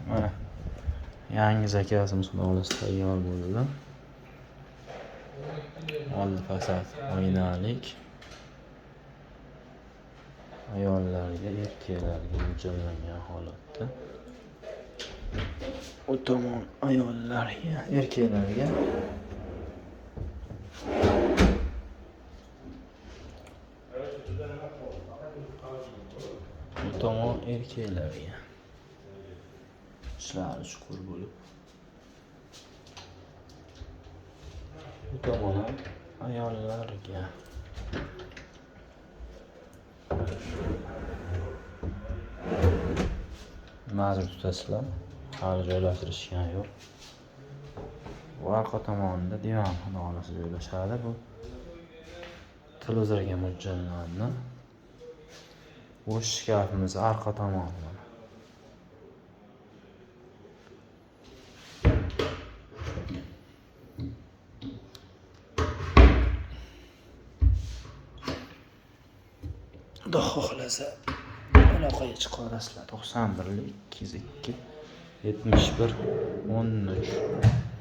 Mana yangi zakazimiz xulolasi tayyor bo'ldi. Oldi fasad oynalik. Ayollarga, erkaklarga mo'ljallangan holatda. Bu tomon ayollarga, erkaklarga. Bu tomon erkaklarga. Ishlari chuqur bo'lib. Bu tomon ayollarga. Ma'zur tutasizlar, hali joylashtirishgan yo'q. Bu orqa tomonda divan xonasi joylashadi. Bu televizorga mo'ljallangan. Bo'sh shkafimiz orqa tomonda. Xudo xohlasa aloqaga chiqa olasizlar. 91 202 71 13